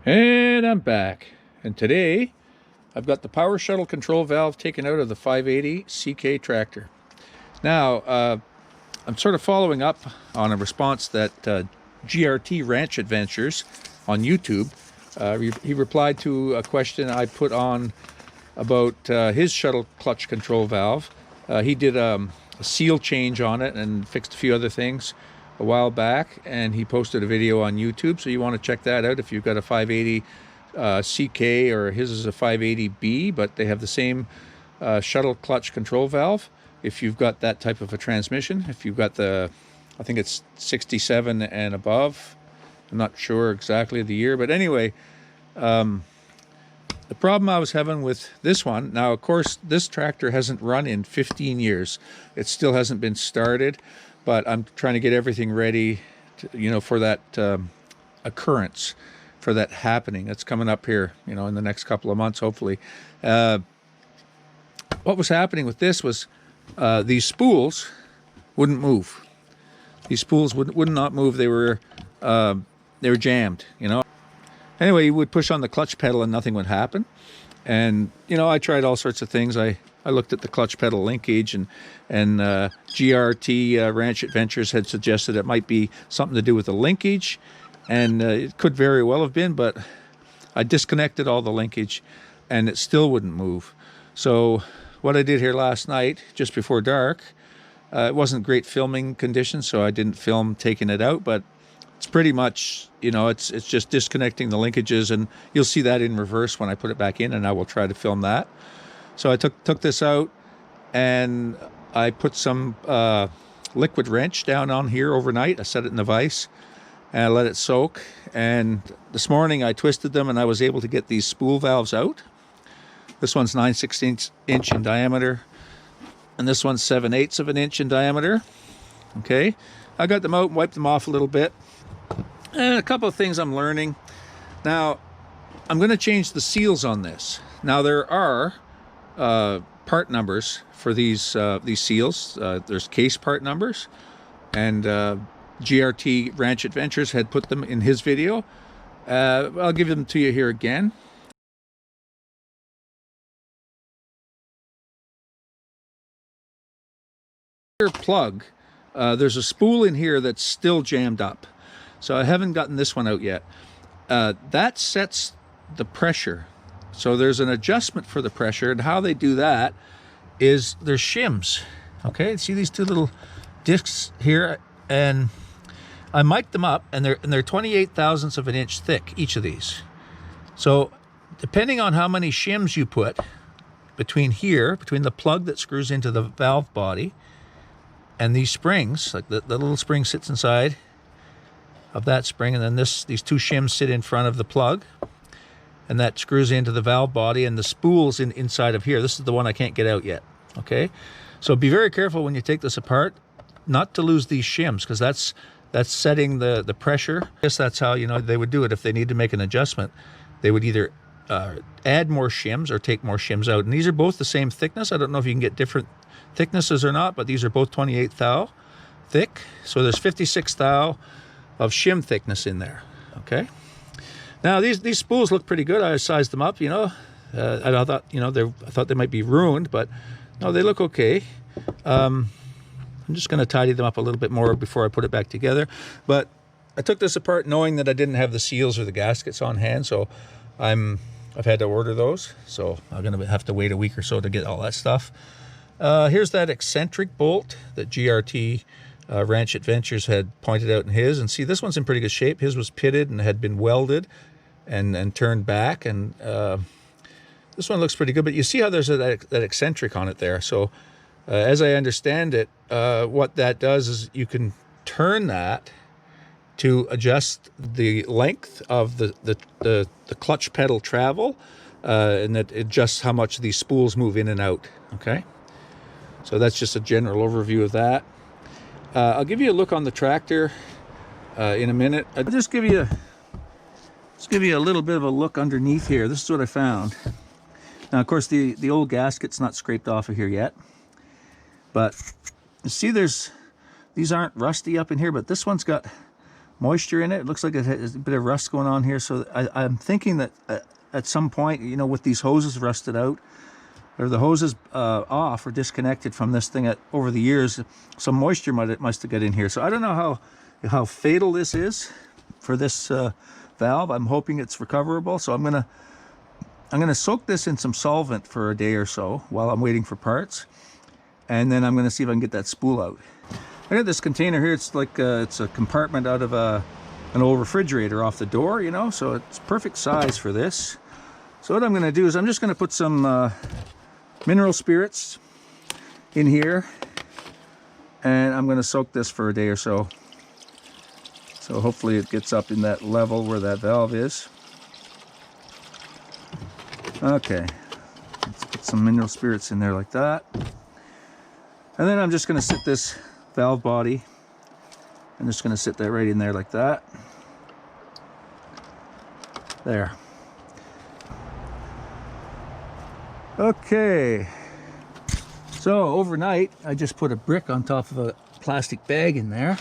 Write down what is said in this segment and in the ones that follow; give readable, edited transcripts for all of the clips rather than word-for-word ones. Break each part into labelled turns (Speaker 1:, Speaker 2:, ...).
Speaker 1: And I'm back. And today I've got the power shuttle control valve taken out of the 580 CK tractor. Now, I'm sort of following up on a response that GRT Ranch Adventures on YouTube, he replied to a question I put on about his shuttle clutch control valve. He did a seal change on it and fixed a few other things a while back, and he posted a video on YouTube, so you want to check that out if you've got a 580 CK, or his is a 580B, but they have the same shuttle clutch control valve. If you've got that type of a transmission, if you've got the, I think it's 67 and above, I'm not sure exactly the year, but anyway, the problem I was having with this one, now of course this tractor hasn't run in 15 years. It still hasn't been started, but I'm trying to get everything ready to, you know, for that occurrence, for that happening that's coming up here, you know, in the next couple of months, hopefully. What was happening with this was these spools wouldn't move. These spools would not move. They were jammed, you know. Anyway, you would push on the clutch pedal and nothing would happen. And, you know, I tried all sorts of things. I looked at the clutch pedal linkage, and GRT Ranch Adventures had suggested it might be something to do with the linkage. And it could very well have been, but I disconnected all the linkage and it still wouldn't move. So what I did here last night, just before dark, it wasn't great filming conditions, so I didn't film taking it out, but it's pretty much, you know, it's just disconnecting the linkages, and you'll see that in reverse when I put it back in, and I will try to film that. So I took this out, and I put some liquid wrench down on here overnight. I set it in the vise, and I let it soak. And this morning I twisted them, and I was able to get these spool valves out. This one's 9/16 inch in diameter, and this one's 7/8 of an inch in diameter. Okay, I got them out and wiped them off a little bit. And a couple of things I'm learning. Now, I'm going to change the seals on this. Now, there are part numbers for these seals. There's case part numbers, and GRT Ranch Adventures had put them in his video. I'll give them to you here again. Plug, there's a spool in here that's still jammed up, so I haven't gotten this one out yet. That sets the pressure, so there's an adjustment for the pressure, and how they do that is there's shims. Okay, see these two little discs here, and I mic'd them up, and they're 28 thousandths of an inch thick, each of these. So depending on how many shims you put between the plug that screws into the valve body and these springs, like the little spring sits inside of that spring, and then these two shims sit in front of the plug, and that screws into the valve body, and the spool's inside of here. This is the one I can't get out yet. Okay, so be very careful when you take this apart not to lose these shims, because that's setting the pressure. I guess that's how, you know, they would do it if they need to make an adjustment. They would either add more shims or take more shims out, and these are both the same thickness. I don't know if you can get different thicknesses or not, but these are both 28 thou thick, so there's 56 thou of shim thickness in there. Okay, now these spools look pretty good. I sized them up, you know. I thought, you know, I thought they might be ruined, but no, they look okay. I'm just going to tidy them up a little bit more before I put it back together. But I took this apart knowing that I didn't have the seals or the gaskets on hand, so I've had to order those. So I'm going to have to wait a week or so to get all that stuff. Here's that eccentric bolt that GRT Ranch Adventures had pointed out in his, and see, this one's in pretty good shape. His was pitted and had been welded and turned back, and this one looks pretty good, but you see how there's that eccentric on it there. So as I understand it, what that does is you can turn that to adjust the length of the clutch pedal travel, and that adjusts how much these spools move in and out. Okay, so that's just a general overview of that. I'll give you a look on the tractor in a minute. I'll just give you a little bit of a look underneath here. This is what I found. Now, of course, the old gasket's not scraped off of here yet, but you see these aren't rusty up in here, but this one's got moisture in it. It looks like it has a bit of rust going on here. So I'm thinking that at some point, you know, with these hoses rusted out, or the hoses off or disconnected from this thing over the years, some moisture must have got in here. So I don't know how fatal this is for this valve. I'm hoping it's recoverable. So I'm gonna soak this in some solvent for a day or so while I'm waiting for parts, and then I'm gonna see if I can get that spool out. I got this container here. It's like it's a compartment out of an old refrigerator off the door, you know, so it's perfect size for this. So what I'm gonna do is I'm just gonna put some mineral spirits in here, and I'm gonna soak this for a day or so. So hopefully it gets up in that level where that valve is. Okay, let's put some mineral spirits in there like that. And then I'm just gonna sit this valve body, I'm just gonna sit that right in there like that. There. Okay, so overnight I just put a brick on top of a plastic bag in there.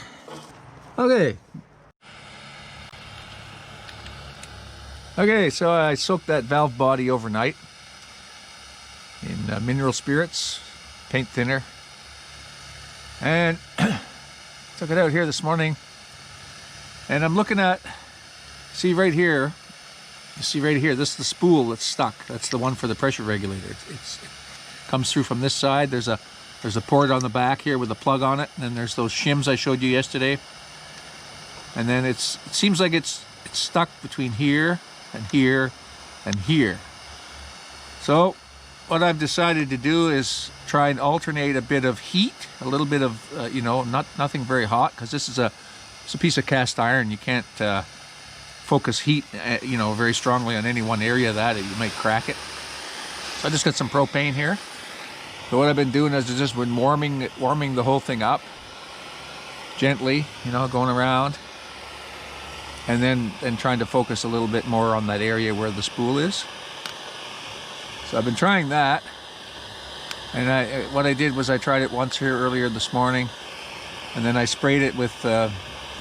Speaker 1: Okay, so I soaked that valve body overnight in mineral spirits, paint thinner, and took it out here this morning. And I'm looking at, see right here, you see right here, this is the spool that's stuck. That's the one for the pressure regulator. It comes through from this side. There's a port on the back here with a plug on it, and then there's those shims I showed you yesterday. And then it seems like it's stuck between here and here and here. So what I've decided to do is try and alternate a bit of heat, a little bit of you know, nothing very hot, because this is it's a piece of cast iron. You can't focus heat you know, very strongly on any one area of that, you might crack it. So I just got some propane here. So what I've been doing is just been warming the whole thing up gently, you know, going around, and then trying to focus a little bit more on that area where the spool is. So I've been trying that, and what I did was I tried it once here earlier this morning, and then I sprayed it with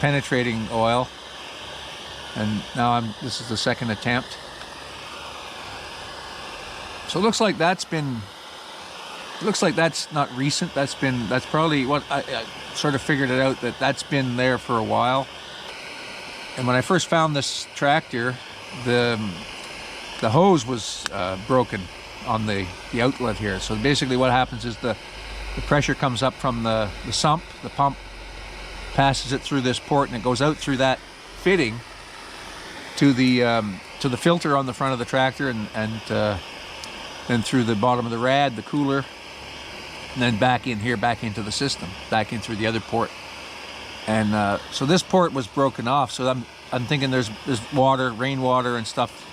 Speaker 1: penetrating oil, and now this is the second attempt. So it looks like that's not recent. That's probably what I sort of figured it out, that's been there for a while. And when I first found this tractor, the hose was broken on the outlet here. So basically what happens is the pressure comes up from the sump, the pump passes it through this port, and it goes out through that fitting to the filter on the front of the tractor, and then through the bottom of the rad, the cooler, and then back in here, back into the system, back in through the other port. And so this port was broken off. So I'm thinking there's water, rainwater and stuff,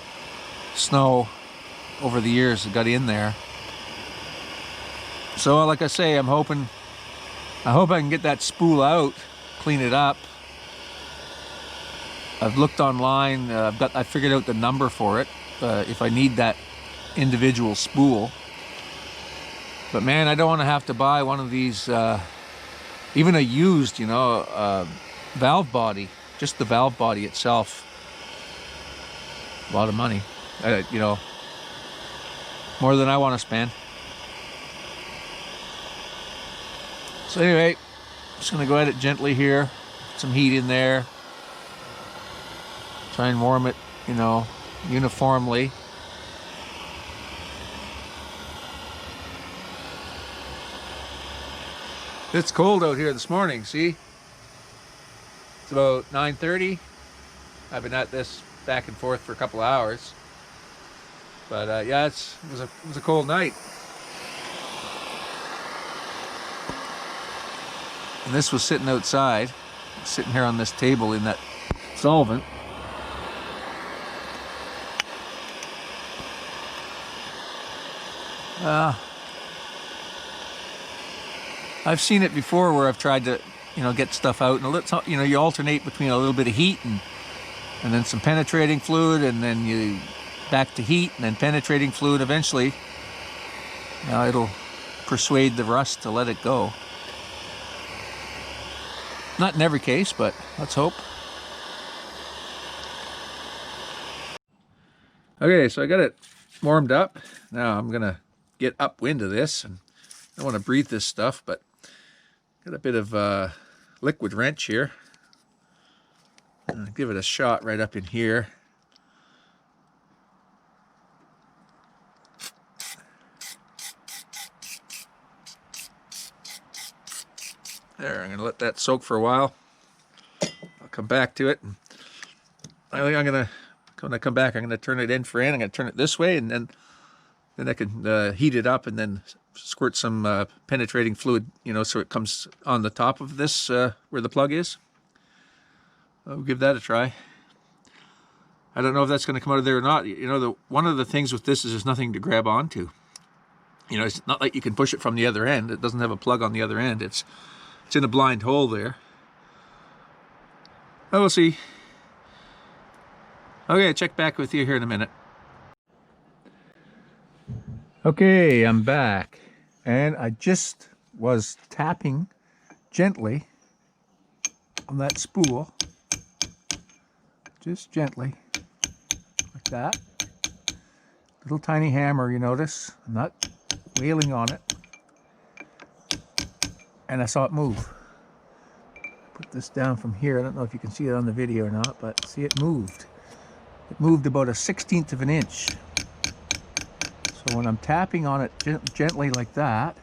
Speaker 1: snow over the years that got in there. So like I say, I hope I can get that spool out, clean it up. I've looked online. I figured out the number for it if I need that individual spool. But man, I don't want to have to buy one of these, even a used, you know, valve body, just the valve body itself. A lot of money, you know, more than I want to spend. So anyway, just gonna go at it gently here, put some heat in there, try and warm it, you know, uniformly. It's cold out here this morning, see? It's about 9:30. I've been at this back and forth for a couple of hours. But yeah, it was a cold night. And this was sitting outside, sitting here on this table in that solvent. I've seen it before where I've tried to, you know, get stuff out, and you know, you alternate between a little bit of heat and then some penetrating fluid, and then you back to heat and then penetrating fluid. Eventually, you know, it'll persuade the rust to let it go. Not in every case, but let's hope. Okay, so I got it warmed up. Now I'm gonna get upwind of this, and I don't want to breathe this stuff, but got a bit of liquid wrench here. Give it a shot right up in here. There, I'm gonna let that soak for a while. I'll come back to it. I think when I come back, I'm gonna turn it end for end. I'm gonna turn it this way, and then I can heat it up and then squirt some penetrating fluid, so it comes on the top of this where the plug is. I'll give that a try. I don't know if that's going to come out of there or not. One of the things with this is there's nothing to grab onto. It's not like you can push it from the other end. It doesn't have a plug on the other end. It's in a blind hole there. Oh, we'll see. Okay, check back with you here in a minute. Okay, I'm back, and I just was tapping gently on that spool, just gently, like that. Little tiny hammer, you notice. I'm not wailing on it, and I saw it move. Put this down from here. I don't know if you can see it on the video or not, but see, it moved. It moved about 1/16 of an inch. So when I'm tapping on it gently like that,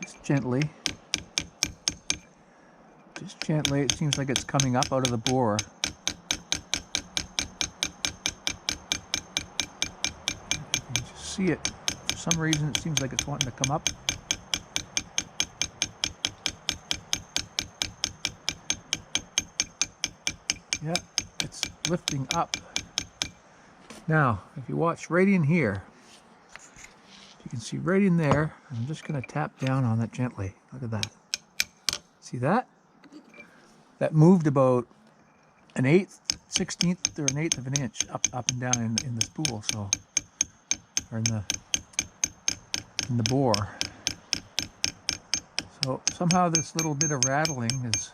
Speaker 1: just gently, it seems like it's coming up out of the bore. You can just see it. For some reason, it seems like it's wanting to come up. Yeah, it's lifting up. Now, if you watch right in here, you can see right in there, I'm just going to tap down on it gently. Look at that. See that? That moved about 1/8, 1/16 or 1/8 of an inch up and down in the spool, so, or in the bore. So somehow this little bit of rattling is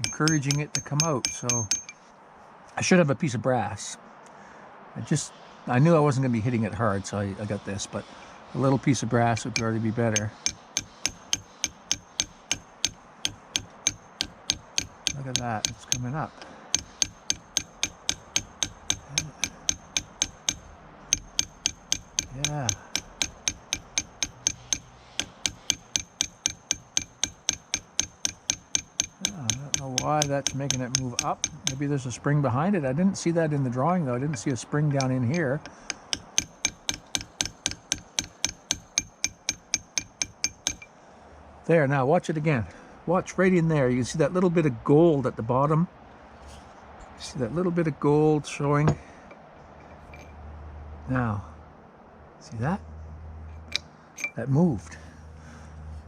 Speaker 1: encouraging it to come out. So I should have a piece of brass. I knew I wasn't going to be hitting it hard, so I got this, but a little piece of brass would already be better. Look at that, it's coming up. Yeah. I don't know why that's making it move up. Maybe there's a spring behind it. I didn't see that in the drawing, though. I didn't see a spring down in here. There, now watch it again. Watch right in there. You can see that little bit of gold at the bottom. See that little bit of gold showing? Now, see that? That moved.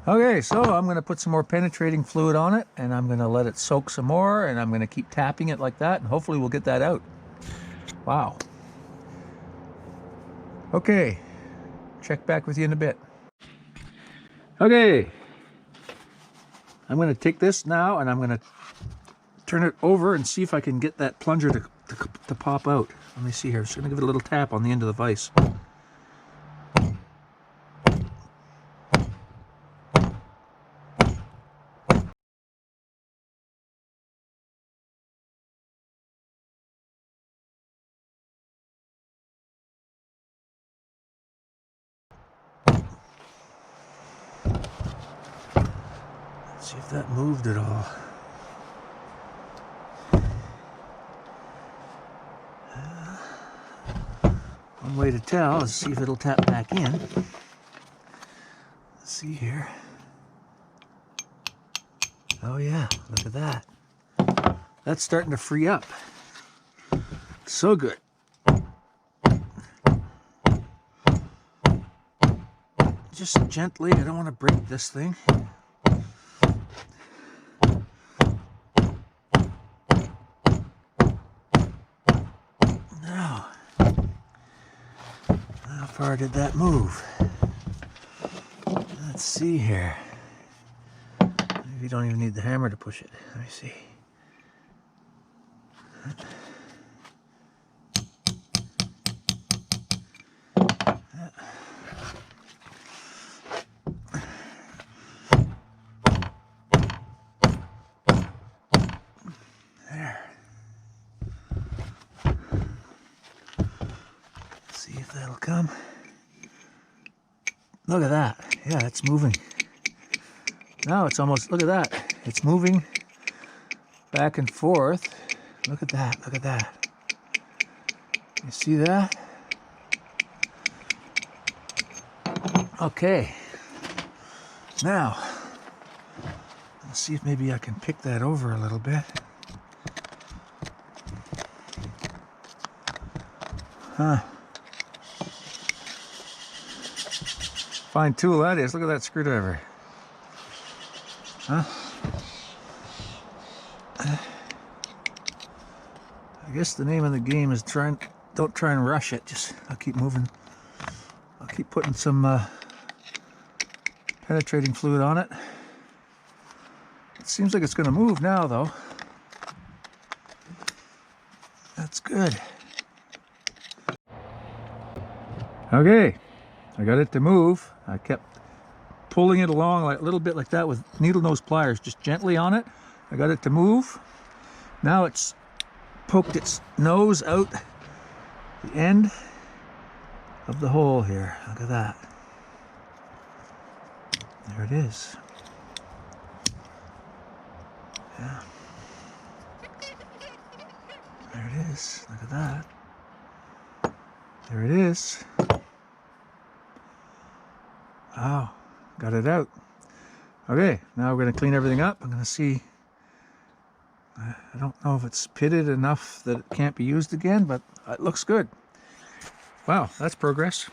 Speaker 1: Okay, so I'm going to put some more penetrating fluid on it, and I'm going to let it soak some more, and I'm going to keep tapping it like that, and hopefully we'll get that out. Wow. Okay, check back with you in a bit. Okay, I'm going to take this now, and I'm going to turn it over and see if I can get that plunger to pop out. Let me see here. I'm just going to give it a little tap on the end of the vise. See if that moved at all. One way to tell is see if it'll tap back in. Let's see here. Oh yeah, look at that. That's starting to free up. So good. Just gently, I don't want to break this thing. Now, how far did that move? Let's see here. Maybe you don't even need the hammer to push it. Let me see. come. Look at that. Yeah, it's moving. Now it's almost, look at that. It's moving back and forth. Look at that, look at that. You see that? Okay. Now, let's see if maybe I can pick that over a little bit. Huh. Fine tool that is. Look at that screwdriver. Huh? I guess the name of the game is don't try and rush it. Just, I'll keep moving. I'll keep putting some penetrating fluid on it. It seems like it's going to move now, though. That's good. Okay, I got it to move. I kept pulling it along like a little bit like that with needle nose pliers, just gently on it. I got it to move. Now it's poked its nose out the end of the hole here. Look at that. There it is. Yeah. There it is. Look at that. There it is. Wow. Got it out. Okay, now we're going to clean everything up. I'm going to see. I don't know if it's pitted enough that it can't be used again, but it looks good. Wow, that's progress.